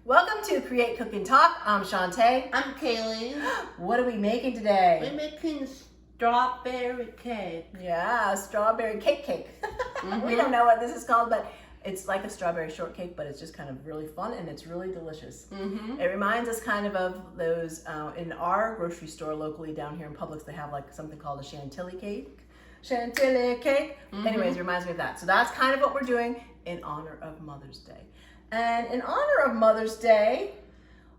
Welcome to Create, Cook, and Talk. I'm Chantai. I'm Kailee. What are we making today? We're making strawberry cake. Yeah, strawberry cake. We don't know what this is called, but it's like a strawberry shortcake, but it's just kind of really fun and it's really delicious. It reminds us kind of those, in our grocery store locally down here in Publix, they have like something called a Chantilly cake. Chantilly cake. Anyways, it reminds me of that. So that's kind of what we're doing in honor of Mother's Day. And in honor of Mother's Day,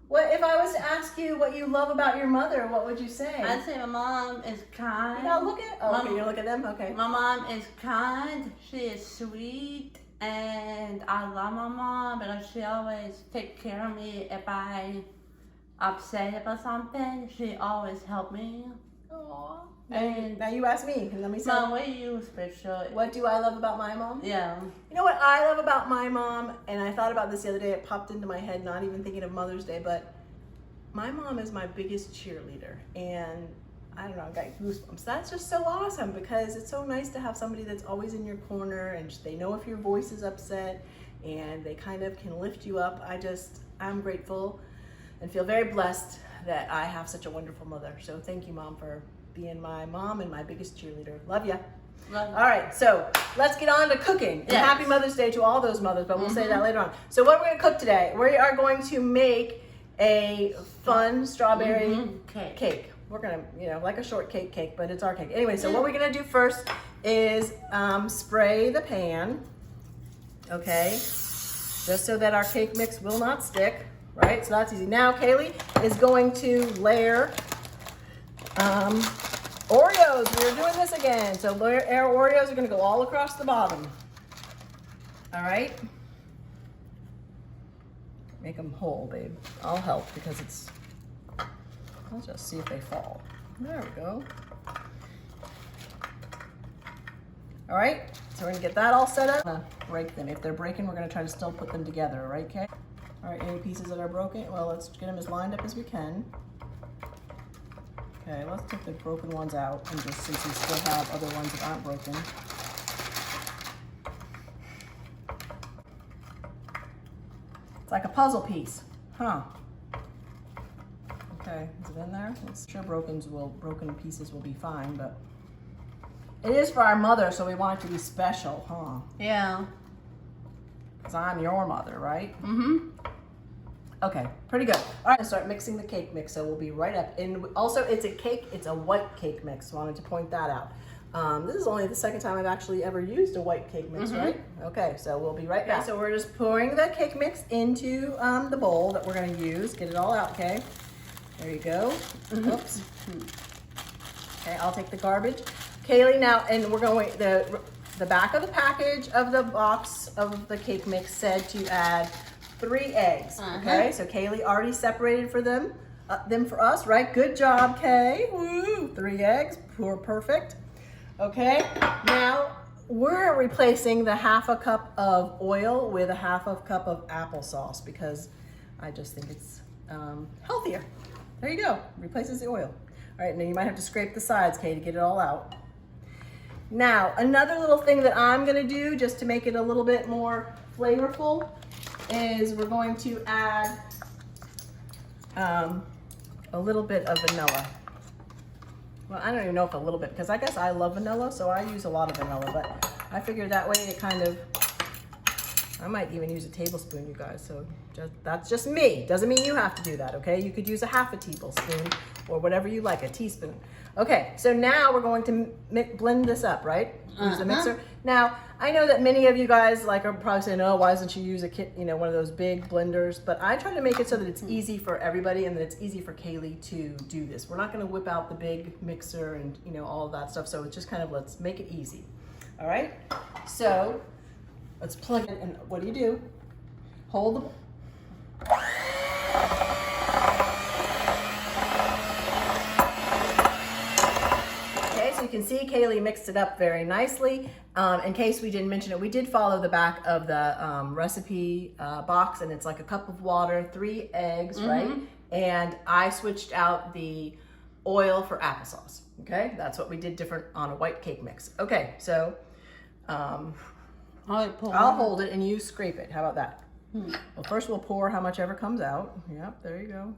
what if I was to ask you what you love about your mother, what would you say? I'd say my mom is kind. You gotta look at, oh, okay, you look at them, okay. My mom is kind, she is sweet, and I love my mom because she always takes care of me if I upset about something. She always help me. Aww. And now you ask me, and let me say. Mom, what are you special? What do I love about my mom? Yeah. You know what I love about my mom, and I thought about this the other day, it popped into my head, not even thinking of Mother's Day, but my mom is my biggest cheerleader, and I don't know, I got goosebumps. That's just so awesome because it's so nice to have somebody that's always in your corner, and they know if your voice is upset, and they kind of can lift you up. I'm grateful and feel very blessed that I have such a wonderful mother. So thank you, Mom, for being my mom and my biggest cheerleader. Love ya. Love you. All right, so let's get on to cooking. And happy Mother's Day to all those mothers, but we'll say that later on. So what are we gonna cook today? We are going to make a fun strawberry cake. We're gonna, like a shortcake cake, but it's our cake. Anyway, so what we're gonna do first is spray the pan, okay? Just so that our cake mix will not stick, right? So that's easy. Now, Kailee is going to layer Oreos. We're doing this again. So our Oreos are gonna go all across the bottom. All right? Make them whole, babe. I'll help because I'll just see if they fall. There we go. All right, so we're gonna get that all set up. Break them. If they're breaking, we're gonna try to still put them together, all right, Kay? All right, any pieces that are broken? Well, let's get them as lined up as we can. Okay, let's take the broken ones out, and just since we still have other ones that aren't broken. It's like a puzzle piece, huh? Okay, is it in there? I'm sure broken pieces will be fine, but it is for our mother, so we want it to be special, huh? Yeah. Because I'm your mother, right? Okay, pretty good. All right, let's start mixing the cake mix, so we'll be right up. And also, it's a white cake mix. Wanted to point that out. This is only the second time I've actually ever used a white cake mix, right? Okay, so we'll be right back. So we're just pouring the cake mix into the bowl that we're gonna use. Get it all out, okay? There you go. Oops. Okay, I'll take the garbage. Kailee, now, and we're going, the back of the package of the box of the cake mix said to add 3 eggs, okay? So Kailee already separated for them for us, right? Good job, Kay. Woo! 3 eggs, perfect. Okay, now we're replacing the 1/2 cup of oil with a 1/2 cup of applesauce because I just think it's healthier. There you go, replaces the oil. All right, now you might have to scrape the sides, Kay, to get it all out. Now, another little thing that I'm gonna do just to make it a little bit more flavorful is we're going to add a little bit of vanilla. Well, I don't even know if a little bit, because I guess I love vanilla, so I use a lot of vanilla, but I figured that way it kind of, I might even use a tablespoon, you guys, so that's just me. Doesn't mean you have to do that, okay? You could use a 1/2 tablespoon or whatever you like, a teaspoon. Okay, so now we're going to blend this up, right? Use the mixer. Now, I know that many of you guys are probably saying, oh, why doesn't she use one of those big blenders? But I try to make it so that it's easy for everybody and that it's easy for Kailee to do this. We're not gonna whip out the big mixer and all of that stuff. So it's just kind of, let's make it easy. All right? So let's plug it in. What do? Hold the you can see Kailee mixed it up very nicely. In case we didn't mention it, we did follow the back of the recipe box, and it's like a cup of water, 3 eggs, right? And I switched out the oil for applesauce, okay? That's what we did different on a white cake mix. Okay, so I'll hold it and you scrape it. How about that? Well, first we'll pour how much ever comes out. Yep, there you go.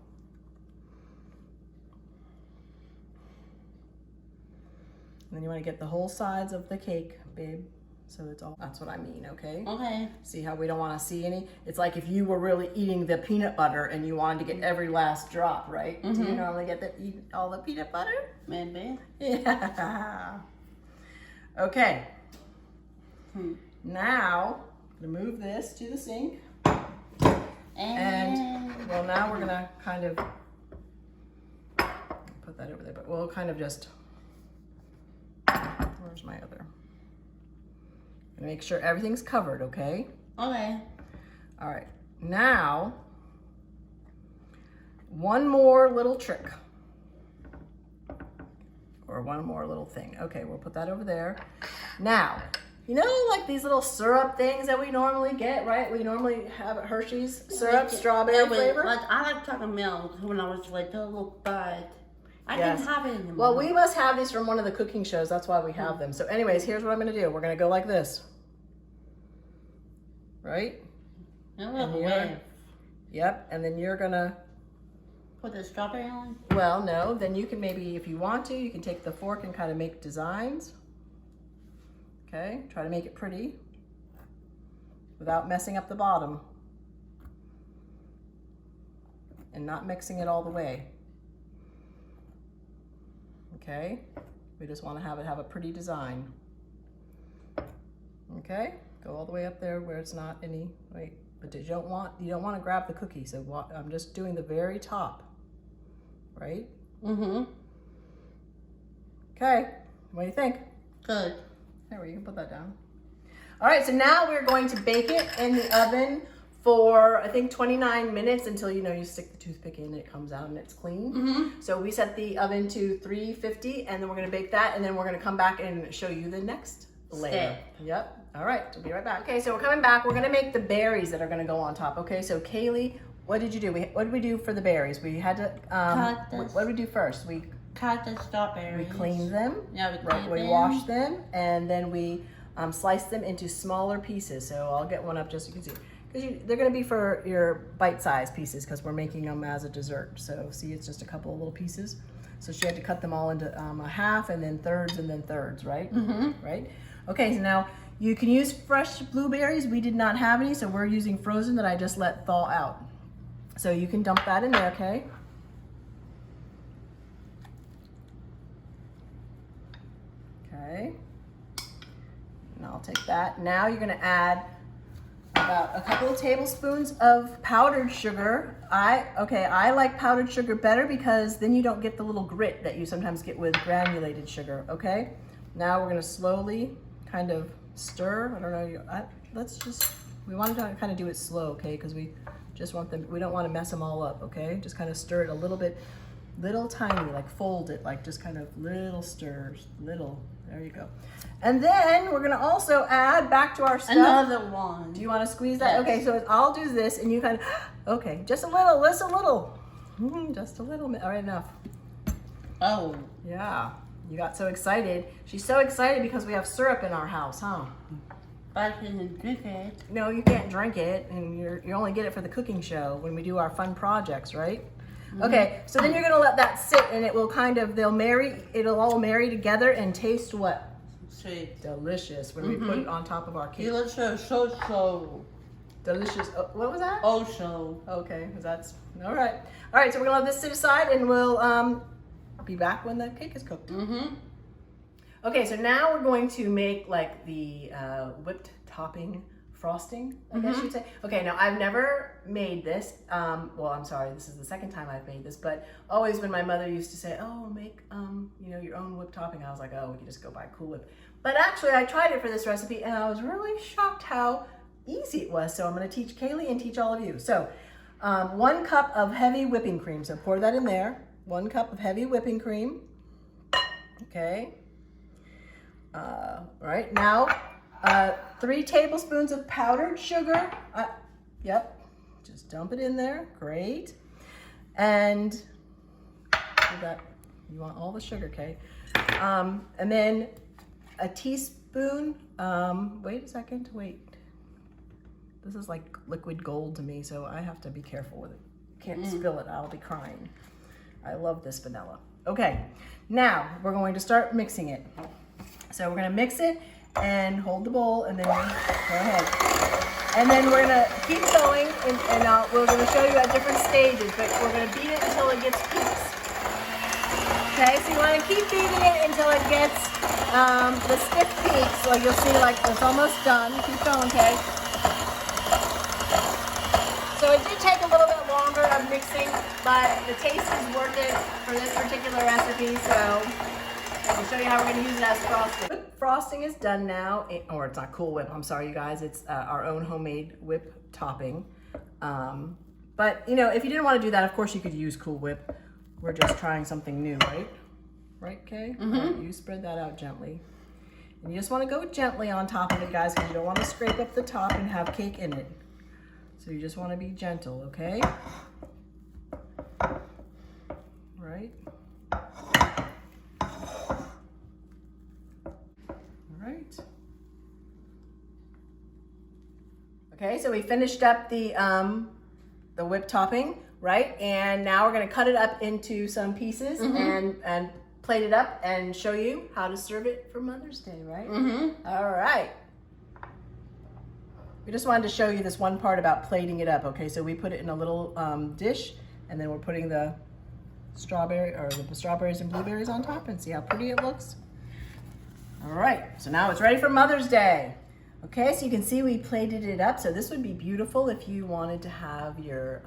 And then you want to get the whole sides of the cake, babe. So it's all, that's what I mean, okay? Okay. See how we don't want to see any? It's like if you were really eating the peanut butter and you wanted to get every last drop, right? Do you normally get to eat all the peanut butter? Maybe. Yeah. Okay. Now, I'm gonna move this to the sink. And well, now we're gonna kind of put that over there, but we'll kind of just, where's my other? Make sure everything's covered, okay? Okay. All right. Now, one more little trick. Or one more little thing. Okay, we'll put that over there. Now, you know like these little syrup things that we normally get, right? We normally have at Hershey's syrup, strawberry flavor. Like, I like chocolate milk when I was little, but I Yes. didn't have it anymore. Well, we must have these from one of the cooking shows. That's why we have them. So anyways, here's what I'm going to do. We're going to go like this. Right? Yep. And then you're going to put the strawberry on? well, no. Then you can maybe, if you want to, you can take the fork and kind of make designs. Okay? Try to make it pretty without messing up the bottom. And not mixing it all the way. Okay? We just want to have it have a pretty design. Okay? Go all the way up there where it's not any, wait, but you don't want to grab the cookie, so I'm just doing the very top, right? Okay, what do you think? Good. There, you can put that down. All right, so now we're going to bake it in the oven for, I think, 29 minutes until, you stick the toothpick in, it comes out and it's clean. So we set the oven to 350 and then we're gonna bake that and then we're gonna come back and show you the next layer. Yep. All right, we'll be right back. Okay, so we're coming back. We're gonna make the berries that are gonna go on top. Okay, so Kaylee, what did you do? What did we do for the berries? We had to, what did we do first? We cut the strawberries. We cleaned them. Yeah, we washed them and then we sliced them into smaller pieces. So I'll get one up just so you can see. Because they're going to be for your bite-sized pieces because we're making them as a dessert. So see, it's just a couple of little pieces. So she had to cut them all into a half and then thirds, right? Right? Okay, so now you can use fresh blueberries. We did not have any, so we're using frozen that I just let thaw out. So you can dump that in there, okay? Okay. And I'll take that. Now you're going to add about a couple of tablespoons of powdered sugar. I like powdered sugar better because then you don't get the little grit that you sometimes get with granulated sugar, okay? Now we're gonna slowly kind of stir. I don't know, we want to kind of do it slow, okay? Because we just want them, we don't want to mess them all up, okay? Just kind of stir it a little bit, little tiny, like fold it, like just kind of little stirs, little, there you go. And then we're gonna also add back to our stuff. Another one. Do you want to squeeze that? Yes. Okay, so I'll do this and you kind of, okay, just a little, just a little. Just a little bit, all right, enough. Oh. Yeah, you got so excited. She's so excited because we have syrup in our house, huh? But I can drink it. No, you can't drink it and you only get it for the cooking show when we do our fun projects, right? Okay, so then you're gonna let that sit and it will kind of, it'll all marry together and taste what? Sweet. Delicious when we put it on top of our cake. Delicious, so. Delicious. Oh, what was that? Also. Okay, that's all right. All right, so we're gonna let this sit aside, and we'll be back when the cake is cooked. Okay, so now we're going to make like the whipped topping frosting, I guess you'd say. Okay, now I've never made this. Well, I'm sorry, this is the second time I've made this, but always when my mother used to say, "Oh, make your own whipped topping," I was like, "Oh, we can just go buy Cool Whip." But actually, I tried it for this recipe, and I was really shocked how easy it was. So I'm going to teach Kaylee and teach all of you. So 1 cup of heavy whipping cream. So pour that in there. 1 cup of heavy whipping cream. Okay. Right now, 3 tablespoons of powdered sugar. Yep. Just dump it in there. Great. And you want all the sugar, okay? And then a teaspoon. Wait a second. Wait. This is like liquid gold to me, so I have to be careful with it. Can't spill it, I'll be crying. I love this vanilla. Okay, now we're going to start mixing it. So we're gonna mix it and hold the bowl, and then go ahead. And then we're gonna keep going, and we're gonna show you at different stages, but we're gonna beat it until it gets peaks. Okay, so you wanna keep beating it until it gets the stiff peaks. So you'll see like it's almost done. Keep going, okay? So it did take a little bit longer of mixing, but the taste is worth it for this particular recipe, so I'll show you how we're going to use it as frosting. Whip frosting is done now, or it's not Cool Whip, I'm sorry you guys, it's our own homemade whip topping. But you know, if you didn't want to do that, of course you could use Cool Whip. We're just trying something new, right? Right, Kay? Right, you spread that out gently. And you just want to go gently on top of it, guys, because you don't want to scrape up the top and have cake in it. So you just want to be gentle, okay? Right? Right. Okay, so we finished up the whipped topping, right? And now we're gonna cut it up into some pieces and plate it up and show you how to serve it for Mother's Day, right? All right. We just wanted to show you this one part about plating it up, okay? So we put it in a little dish, and then we're putting the strawberries and blueberries on top, and see how pretty it looks. All right, so now it's ready for Mother's Day. Okay, so you can see we plated it up. So this would be beautiful if you wanted to have your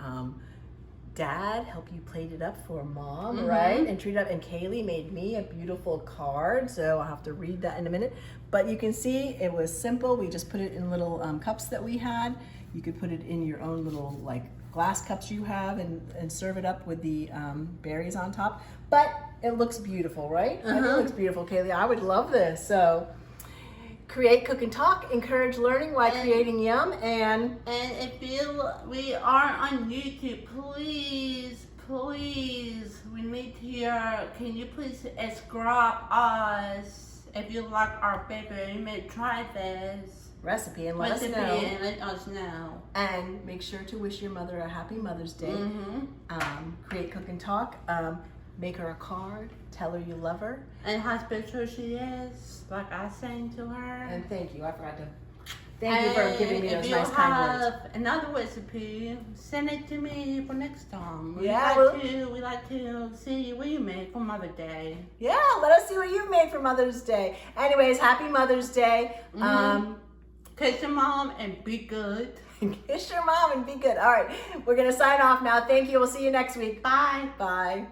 dad help you plate it up for Mom, right? And treat it up. And Kaylee made me a beautiful card, so I'll have to read that in a minute. But you can see it was simple. We just put it in little cups that we had. You could put it in your own little like glass cups you have and serve it up with the berries on top. But it looks beautiful, right? It looks beautiful, Kaylee. I would love this. So create, cook, and talk. Encourage learning while creating yum. And if we are on YouTube, please, we need to hear. Can you please subscribe us if you like our baby? You may try this recipe and let us know. And let us know. And make sure to wish your mother a happy Mother's Day. Create, cook, and talk. Make her a card. Tell her you love her. And how special she is, like I sang to her. And thank you. I forgot to thank you for giving me those nice kind words. If you have another recipe, send it to me for next time. Yeah, we like to see what you make for Mother's Day. Yeah, let us see what you made for Mother's Day. Anyways, happy Mother's Day. Kiss your mom and be good. Kiss your mom and be good. All right, we're going to sign off now. Thank you. We'll see you next week. Bye. Bye.